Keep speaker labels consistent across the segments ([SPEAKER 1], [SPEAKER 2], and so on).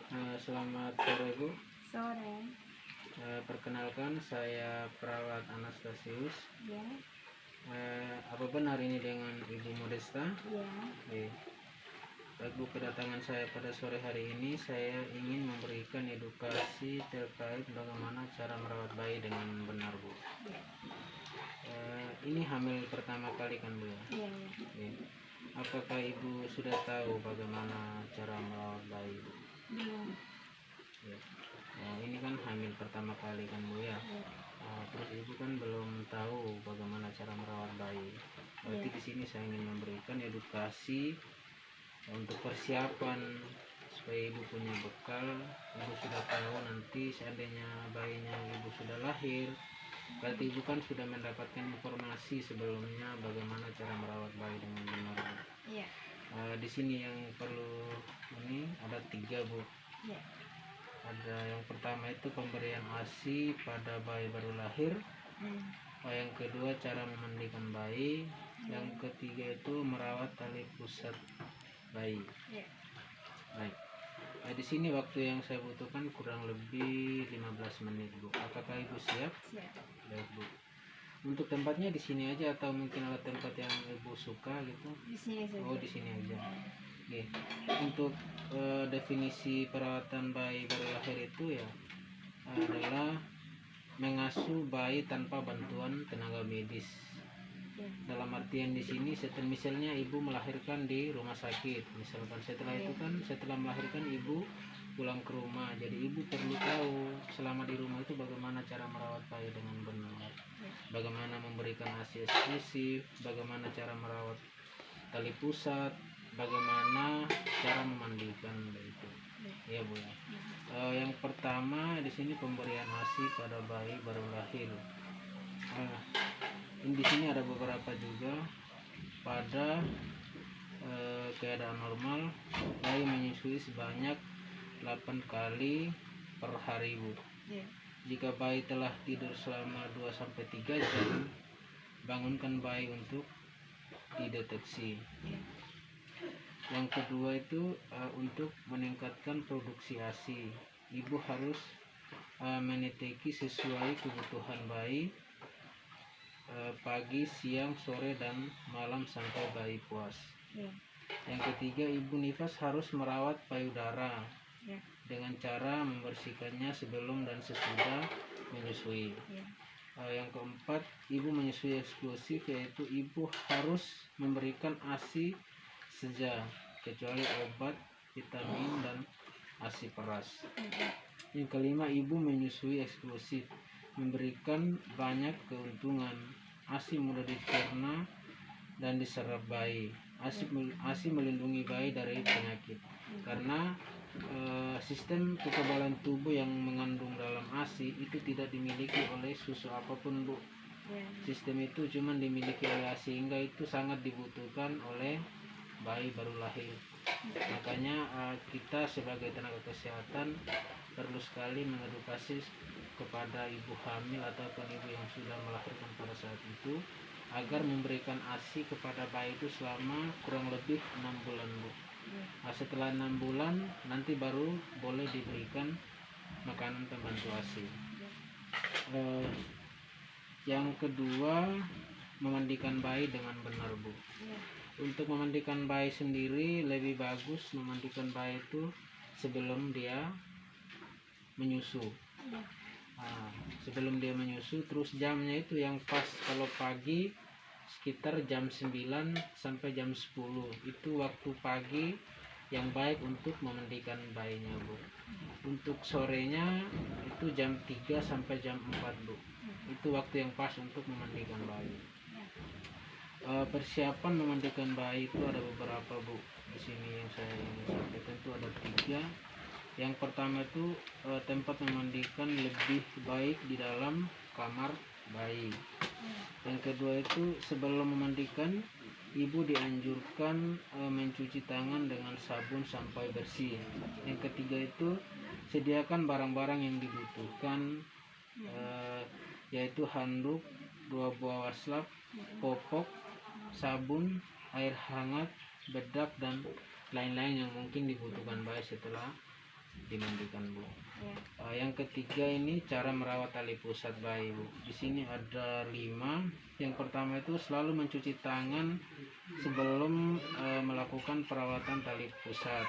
[SPEAKER 1] Selamat sore Bu.
[SPEAKER 2] Sore.
[SPEAKER 1] Perkenalkan saya perawat Anastasius.
[SPEAKER 2] Ya.
[SPEAKER 1] Apa benar ini dengan Ibu Modesta?
[SPEAKER 2] Ya.
[SPEAKER 1] Baik Bu, kedatangan saya pada sore hari ini saya ingin memberikan edukasi terkait bagaimana cara merawat bayi dengan benar Bu.
[SPEAKER 2] Ya.
[SPEAKER 1] Ini hamil pertama kali kan Bu ya?
[SPEAKER 2] Ya.
[SPEAKER 1] Apakah Ibu sudah tahu bagaimana cara merawat bayi Bu?
[SPEAKER 2] Belum.
[SPEAKER 1] Ya. Ini kan hamil pertama kali kan Bu ya?
[SPEAKER 2] Ya.
[SPEAKER 1] Terus Ibu kan belum tahu bagaimana cara merawat bayi. Berarti
[SPEAKER 2] Ya.
[SPEAKER 1] di sini saya ingin memberikan edukasi untuk persiapan supaya Ibu punya bekal. Ibu sudah tahu nanti seandainya bayinya Ibu sudah lahir, berarti Ibu kan sudah mendapatkan informasi sebelumnya bagaimana cara merawat bayi dengan benar Bu.
[SPEAKER 2] Ya.
[SPEAKER 1] Di sini yang perlu ini ada 3 Bu.
[SPEAKER 2] Ya.
[SPEAKER 1] Ada yang pertama itu pemberian ASI pada bayi baru lahir. Yang kedua cara memandikan bayi. Yang ketiga itu merawat tali pusat bayi.
[SPEAKER 2] Ya.
[SPEAKER 1] Baik. Di sini waktu yang saya butuhkan kurang lebih 15 menit Bu. Apakah Ibu siap?
[SPEAKER 2] Siap.
[SPEAKER 1] Baik Bu. Untuk tempatnya di sini aja atau mungkin ada tempat yang Ibu suka gitu?
[SPEAKER 2] Di sini saja.
[SPEAKER 1] Oh, di sini aja. Oke. Untuk definisi perawatan bayi baru lahir itu ya adalah mengasuh bayi tanpa bantuan tenaga medis.
[SPEAKER 2] Ya.
[SPEAKER 1] Dalam artian di sini misalnya ibu melahirkan di rumah sakit, misalkan setelah melahirkan ibu pulang ke rumah, jadi ibu perlu tahu selama di rumah itu bagaimana cara merawat bayi dengan benar, bagaimana memberikan ASI eksklusif, bagaimana cara merawat tali pusat, bagaimana cara memandikan itu. Ya Bu ya. Yang pertama di sini pemberian ASI pada bayi baru lahir. Di sini ada beberapa juga. Pada keadaan normal bayi menyusui sebanyak 8 kali per hari Bu.
[SPEAKER 2] Ya.
[SPEAKER 1] Jika bayi telah tidur selama 2-3 jam, bangunkan bayi untuk dideteksi. Yang kedua itu untuk meningkatkan produksi ASI. Ibu harus meneteki sesuai kebutuhan bayi pagi, siang, sore, dan malam sampai bayi puas.
[SPEAKER 2] Ya.
[SPEAKER 1] Yang ketiga, ibu nifas harus merawat payudara
[SPEAKER 2] Ya.
[SPEAKER 1] dengan cara membersihkannya sebelum dan sesudah menyusui.
[SPEAKER 2] Ya.
[SPEAKER 1] Yang keempat, ibu menyusui eksklusif, yaitu ibu harus memberikan ASI saja kecuali obat, vitamin, dan ASI peras. Yang kelima, ibu menyusui eksklusif memberikan banyak keuntungan. ASI mudah dicerna dan diserap bayi. ASI melindungi bayi dari penyakit karena sistem kekebalan tubuh yang mengandung dalam ASI itu tidak dimiliki oleh susu apapun Bu. Sistem itu cuma dimiliki oleh ASI, sehingga itu sangat dibutuhkan oleh bayi baru lahir. Makanya kita sebagai tenaga kesehatan perlu sekali mengedukasi kepada ibu hamil ataupun ibu yang sudah melahirkan pada saat itu agar memberikan ASI kepada bayi itu selama kurang lebih 6 bulan Bu. Setelah 6 bulan nanti baru boleh diberikan makanan pembantu ASI. Yang kedua, memandikan bayi dengan benar Bu. Untuk memandikan bayi sendiri lebih bagus memandikan bayi itu sebelum dia menyusu. Sebelum dia menyusu, terus jamnya itu yang pas. Kalau pagi sekitar jam 9 sampai jam 10 itu waktu pagi yang baik untuk memandikan bayinya Bu. Untuk sorenya itu jam 3 sampai jam 4 Bu. Itu waktu yang pas untuk memandikan bayi. Persiapan memandikan bayi itu ada beberapa Bu. Di sini yang saya ingin sampaikan itu ada 3. Yang pertama itu tempat memandikan lebih baik di dalam kamar bayi. Yang kedua itu sebelum memandikan ibu dianjurkan mencuci tangan dengan sabun sampai bersih. Yang ketiga itu sediakan barang-barang yang dibutuhkan yaitu handuk, 2 buah waslap, popok, sabun, air hangat, bedak, dan lain-lain yang mungkin dibutuhkan bayi setelah dimandikan, Bu.
[SPEAKER 2] Ya.
[SPEAKER 1] Yang ketiga ini cara merawat tali pusat bayi, Bu. Di sini ada 5. Yang pertama itu selalu mencuci tangan sebelum melakukan perawatan tali pusat.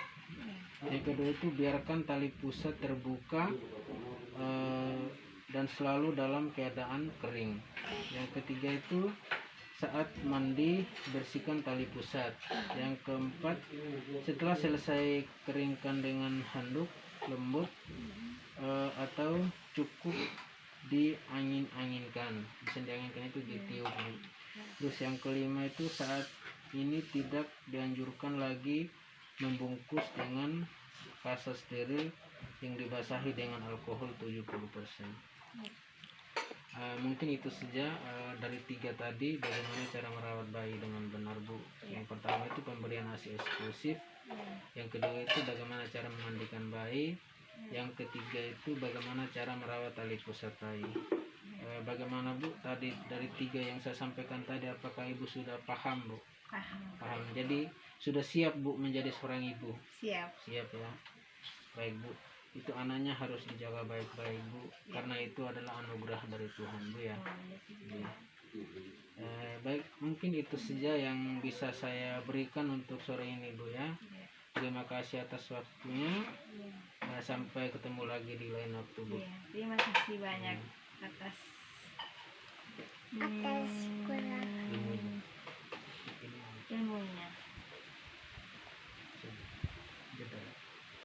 [SPEAKER 1] Yang kedua itu biarkan tali pusat terbuka dan selalu dalam keadaan kering. Yang ketiga itu saat mandi bersihkan tali pusat. Yang keempat, setelah selesai keringkan dengan handuk lembut atau cukup diangin-anginkan. Bisa dianginkan itu ditiup. Terus yang kelima itu saat ini tidak dianjurkan lagi membungkus dengan kasa steril yang dibasahi dengan alkohol 70%. Mungkin itu saja dari 3 tadi, bagaimana cara merawat bayi dengan benar, Bu. Yang pertama itu pemberian ASI eksklusif. Yang kedua itu bagaimana cara memandikan bayi. Yang ketiga itu bagaimana cara merawat tali pusat bayi. Bagaimana, Bu, tadi dari 3 yang saya sampaikan tadi, apakah Ibu sudah paham, Bu? Paham. Jadi sudah siap, Bu, menjadi seorang ibu?
[SPEAKER 2] Siap
[SPEAKER 1] ya. Baik, Bu, itu anaknya harus dijaga baik-baik, Bu, karena itu adalah anugerah dari Tuhan, Bu, ya. Baik, mungkin itu saja yang bisa saya berikan untuk sore ini, Bu, ya. Terima kasih atas waktunya. Sampai ketemu lagi di lain waktu, Bu.
[SPEAKER 2] Terima kasih banyak atas ilmunya.